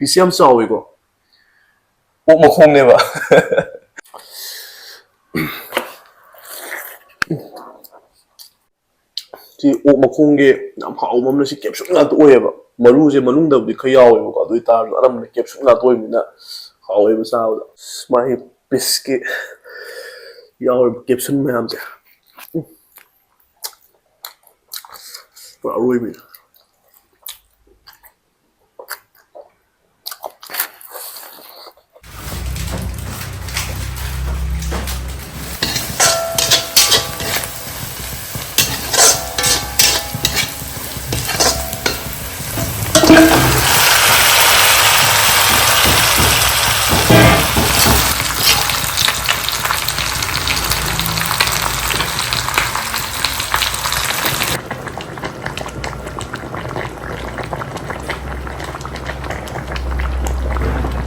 Piece ꯌꯥꯝ ꯆꯥꯎꯋꯤꯀꯣ ꯑꯣꯛ ꯃꯈꯣꯡꯅꯦꯕ ꯁꯤ ꯑꯣꯛ ꯃꯈꯣꯡꯒꯤ ꯌꯥꯝ ꯍꯥꯎꯕ ꯑꯃꯅ ꯁꯤ ꯀꯦꯞꯁꯨꯜ ꯉꯥꯛꯇ ꯑꯣꯏꯌꯦꯕ ꯃꯔꯨꯁꯦ ꯃꯅꯨꯡꯗꯕꯨꯗꯤ ꯈꯔ ꯌꯥꯎꯋꯦꯕꯀꯣ ꯑꯗꯨ ꯑꯣꯏꯇꯥꯔꯁꯨ ꯑꯅꯝꯕꯅ ꯀꯦꯞꯁꯨꯜ ꯉꯥꯛꯇ ꯑꯣꯏꯕꯅꯤꯅ ꯍꯥꯎꯋꯦꯕ ꯆꯥꯕꯗ ꯃꯥꯒꯤ ꯄꯤꯁꯀꯤ ꯌꯥꯎꯔꯤꯕ ꯀꯦꯞꯁꯨꯜ ꯃꯌꯥꯝꯁꯦ ꯄꯨꯔꯥ ꯑꯔꯣꯏꯕꯤꯅꯤ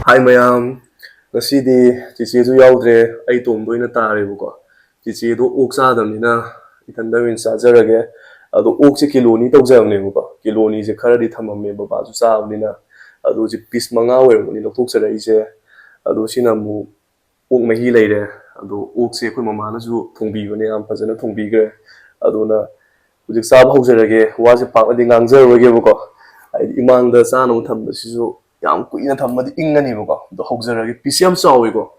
Hi mayam, ngasidi chicheju yaudre ai tomdo ina tarebako. Chichedu ok chadamnina ithanda win chajarage. Ado ok se kiloni tawjamnebako. Kiloni se kharadi thamamme baba ju chabnina. Ado ji piece manga oirmani lokthokjare ise. Ado sina mu ok mahi leire. Ado ok se khoi mama na ju thongbibane yam fajana thongbigre. Ado na hujik chab haujarage wase pakadi ngangjarage bako. Ai imangda chana thamba sisu yam kuina thamadi ingani bako. Do haujarage piece yam chawiko.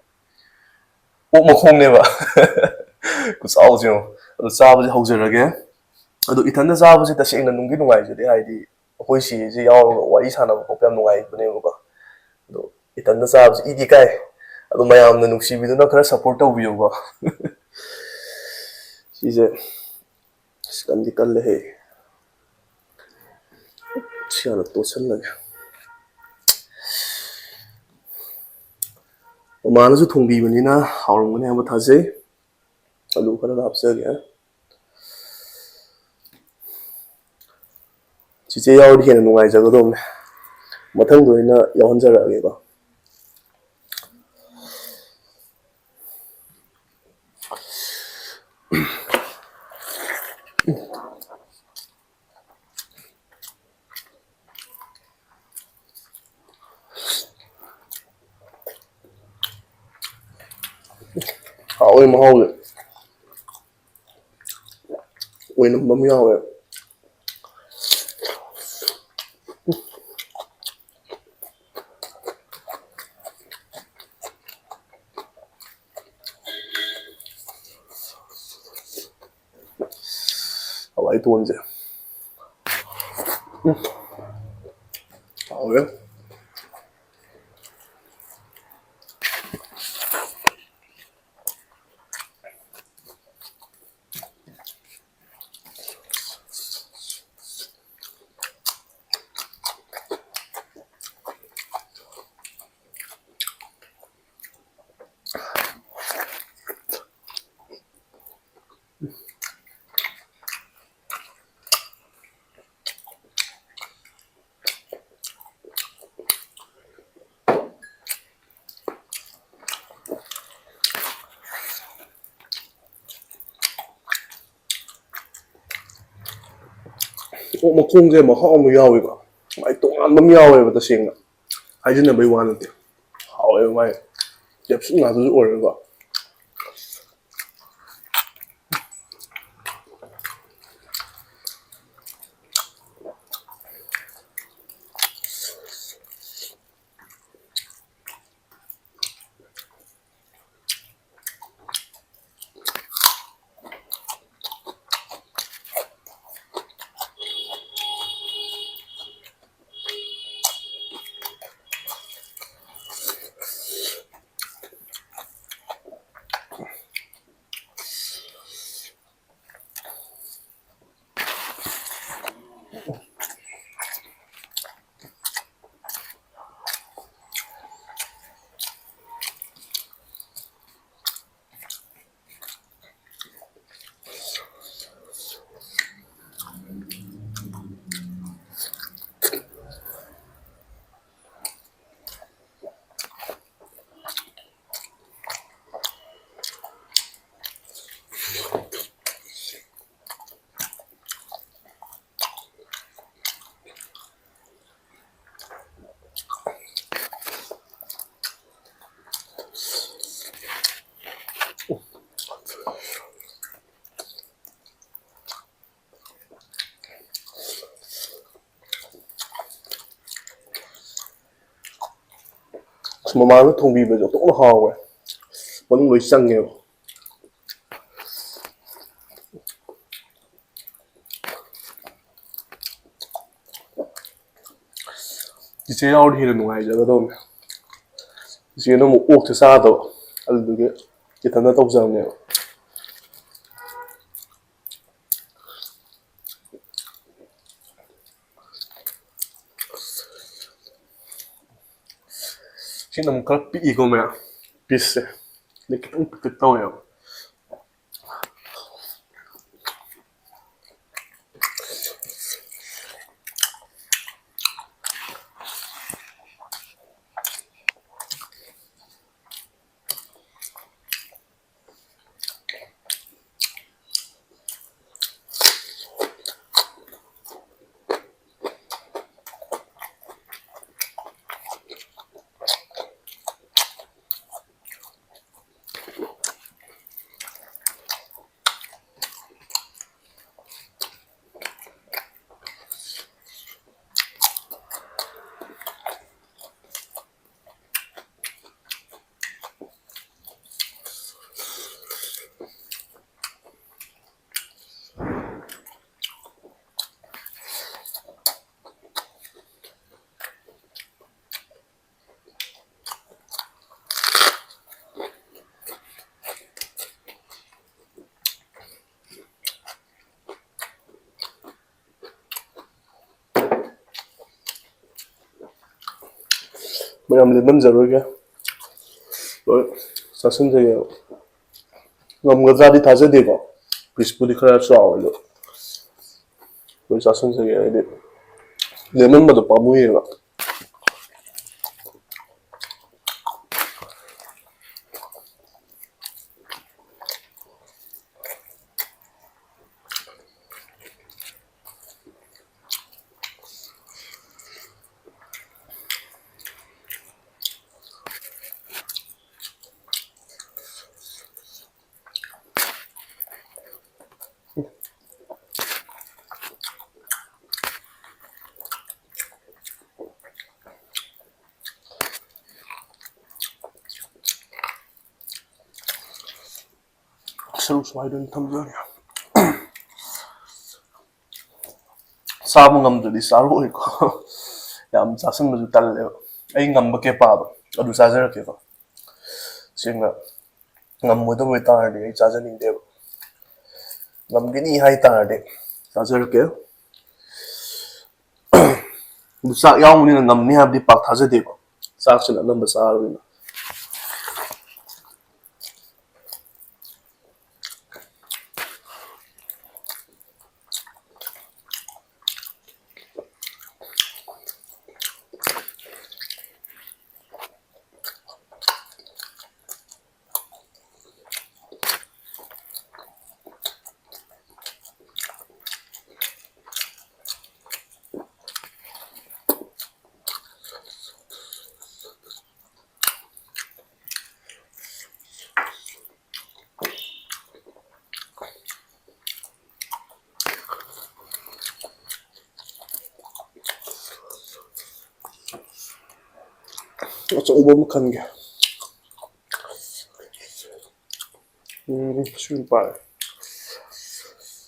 Ok makhongneba. Kuchawjyo. Ado chabase haujarage. Ado ithanda chabase tasengna nunggi nungaijade haidi akoi si je yaw wari sanaba ko yam nungaibane bako. Ado ithanda chabase idi kai. Ado mayamna nuksibiduna khara support tawbiyo ko. Sise skandi kalle he. Siana tosan lage. Mamaanasu thongbibанina haurungani haba thajai. Alu khara hapjage. Chiche yaudi hena nungaijagadobne. Mathangda oina yawhanjarage ko. Haore mahaose. Oina bam yawe. Hawai tonje. Haore. Ok makhongje mahao ama yawiko. Mai tongan bam yawe ba tasengna. Haijina bai wanate. Haore mai. Kepsul ngatu ju oirba. mamaano thongbibajo tokna hawe manung loi changeba iche yaudi hira nungaijagadawne ichena mu okse saadaba aduduge ithana tawjamneba sina mu khara piiko maya pisse ne kitang pitik taweba mayam le namjaroge loi chasinjage ngamgadradi thajadeko pispudi khara chawe lo loi chasinjage aide lemon bado pamuyeba saruk swaidon thamjani sabu ngamjadi saroi ko yam chasinbaju talleba ai ngamba ke pado adu chajarake ko singa ngammoda boy tarde ai chajaningdeba ngamgini hai tarde chajarake du sak yaungni ngamni habdi pak thajadeba saksina namba sarina achauba ma khange sui pare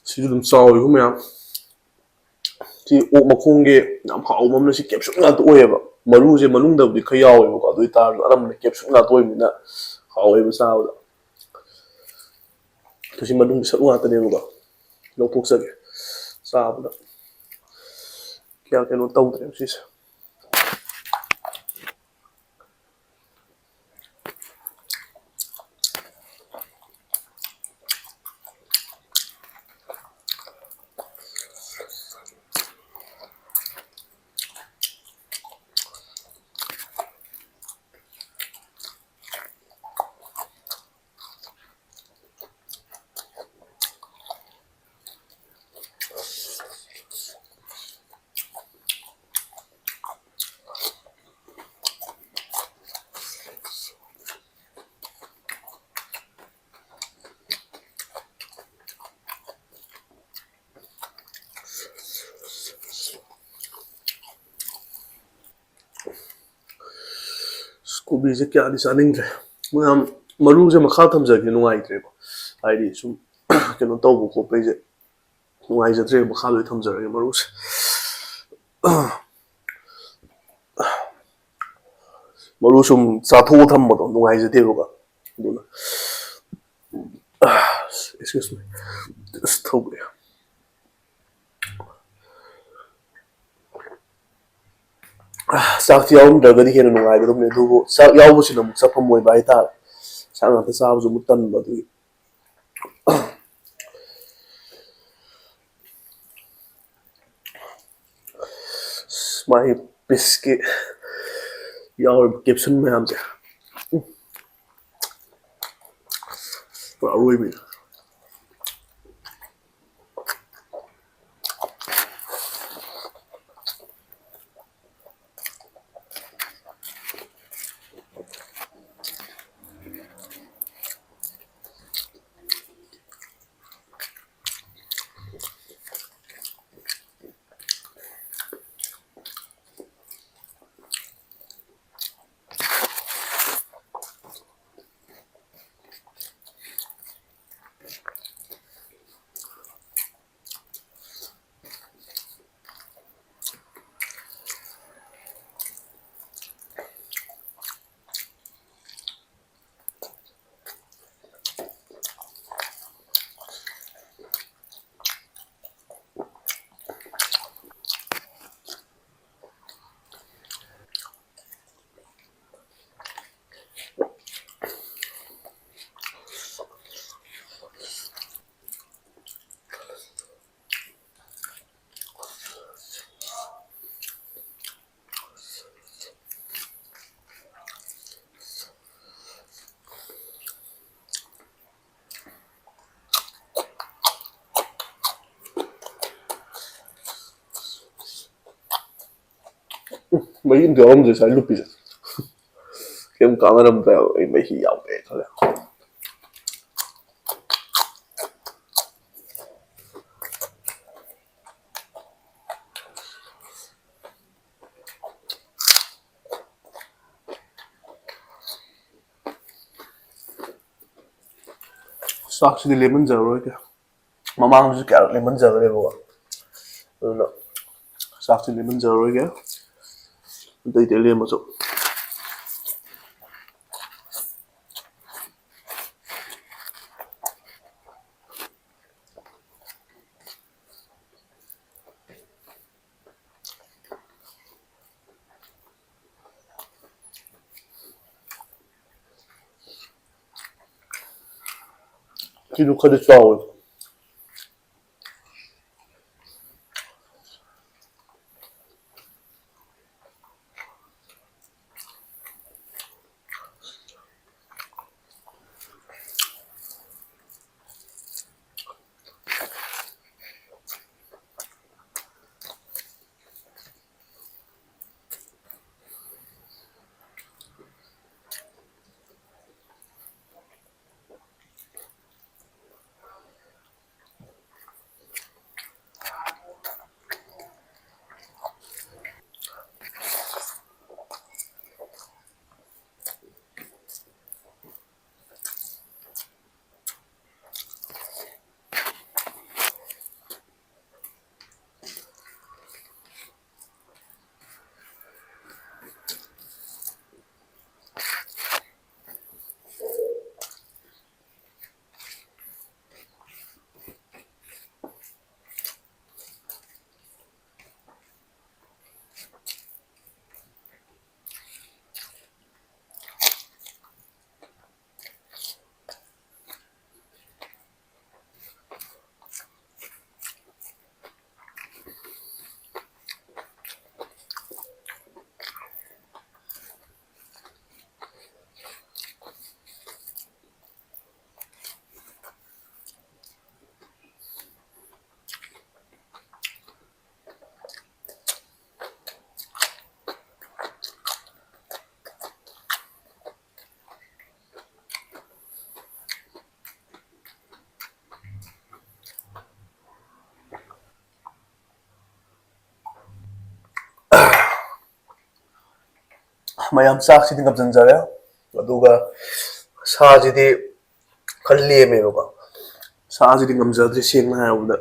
si dum chawi hu maya si ok makhongge yam hauba amna si capsule nga to oyeba maruje manungda budi khayaweba ko adoi tar aram capsule nga to oymina haueba saawda to si manung sa nga ta deba lawthoksage saabda kya keno tawdre si ꯀꯣꯕꯤꯁꯦ ꯀꯌꯥꯗꯤ ꯆꯥꯅꯤꯡꯗ꯭ꯔꯦ ꯃꯌꯥꯝ ꯃꯔꯨꯁꯦ ꯃꯈꯥ ꯊꯝꯖꯒꯦ ꯅꯨꯡꯉꯥꯏꯇ꯭ꯔꯦꯕ ꯍꯥꯏꯗꯤ ꯁꯨꯝ ꯀꯩꯅꯣ ꯇꯧꯕ ꯈꯣꯠꯄꯩꯁꯦ ꯅꯨꯡꯉꯥꯏꯖꯗ꯭ꯔꯦ ꯃꯈꯥ ꯂꯣꯏ ꯊꯝꯖꯔꯒꯦ ꯃꯔꯨꯁꯦ ꯃꯔꯨ ꯁꯨꯝ ꯆꯥꯊꯣꯛꯑ ꯊꯝꯕꯗꯣ ꯅꯨꯡꯉꯥꯏꯖꯗꯦꯕꯀꯣ ꯑꯗꯨꯅ excuse me just ꯊꯧꯒꯦ ꯆꯥꯛꯁꯤ ꯌꯥꯎꯔꯝꯗ꯭ꯔꯒꯗꯤ ꯍꯦꯟꯅ ꯅꯨꯡꯉꯥꯏꯒꯗꯕꯅꯦ ꯑꯗꯨꯕꯨ ꯆꯥꯛ ꯌꯥꯎꯕꯁꯤꯅ ꯑꯃꯨꯛ ꯆꯠꯐꯝ ꯑꯣꯏꯕ ꯍꯥꯏꯇꯥꯔꯦ ꯆꯥꯛ ꯉꯥꯛꯇ ꯆꯥꯕꯁꯨ ꯑꯃꯨꯛ ꯇꯟꯕ ꯑꯗꯨꯒꯤ ꯃꯥꯒꯤ ꯄꯤꯁꯀꯤ ꯌꯥꯎꯔꯤꯕ ꯀꯦꯞꯁꯨꯟ ꯃꯌꯥꯝꯁꯦ ꯄꯨꯔꯥ ꯑꯔꯣꯏꯕꯤ ꯃꯍꯤ ꯑꯝꯇ ꯌꯥꯎꯔꯝꯗ꯭ꯔꯦ ꯉꯁꯥꯏ ꯂꯨꯞꯄꯤꯁꯦ ꯀꯩꯝ ꯀꯥꯟꯅꯔꯝꯗ꯭ꯔꯦꯕ ꯑꯩ ꯃꯍꯤ ꯌꯥꯎꯗꯦ ꯈꯜꯂꯦ ꯆꯥꯛꯁꯤꯗꯤ ꯂꯦꯝꯍꯟꯖꯔꯔꯣꯏꯒꯦ ꯃꯃꯥꯡꯗꯁꯨ ꯀꯌꯥꯔꯛ ꯂꯦꯝꯍꯟꯖꯈ꯭ꯔꯦꯕꯀꯣ ꯑꯗꯨꯅ ꯆꯥꯛꯁꯤ ꯂꯦꯝꯍꯟꯖꯔꯔꯣꯏꯒꯦ ꯑꯇꯩ ꯂꯦꯝꯃꯁꯨ ꯁꯤꯁꯨ ꯈꯔꯗꯤ ꯆꯥꯎꯋꯦ mayam saksidi ngamjanjare aduga sajidi khalle me ba sajidi ngamjadre sengna hayabda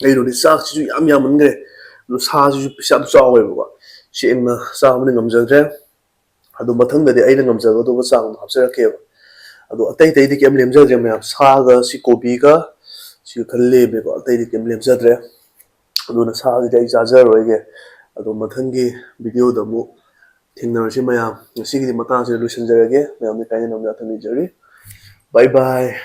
ai ro ni saksisu yam yam mangre no sajiju pisam chawe ba sengna samni ngamjadre adu mathang dadi aina ngamjaga do sang hapsarake adu atai tai di kem lemjadre mayam saga si kobi ga si khalle me ba atai di kem lemjadre adu na sajidi ai jajaroige adu mathanggi video da mu ꯊꯦꯡꯅꯔꯁꯤ ꯃꯌꯥꯝ ꯉꯁꯤꯒꯤꯗꯤ ꯃꯇꯥꯡꯁꯤꯗ ꯂꯣꯏꯁꯤꯟꯖꯔꯒꯦ ꯃꯌꯥꯝꯅ ꯀꯥꯏꯅ ꯅꯝꯅ ꯊꯝꯕꯤꯖꯔꯤ ꯕꯥꯏ ꯕꯥꯏ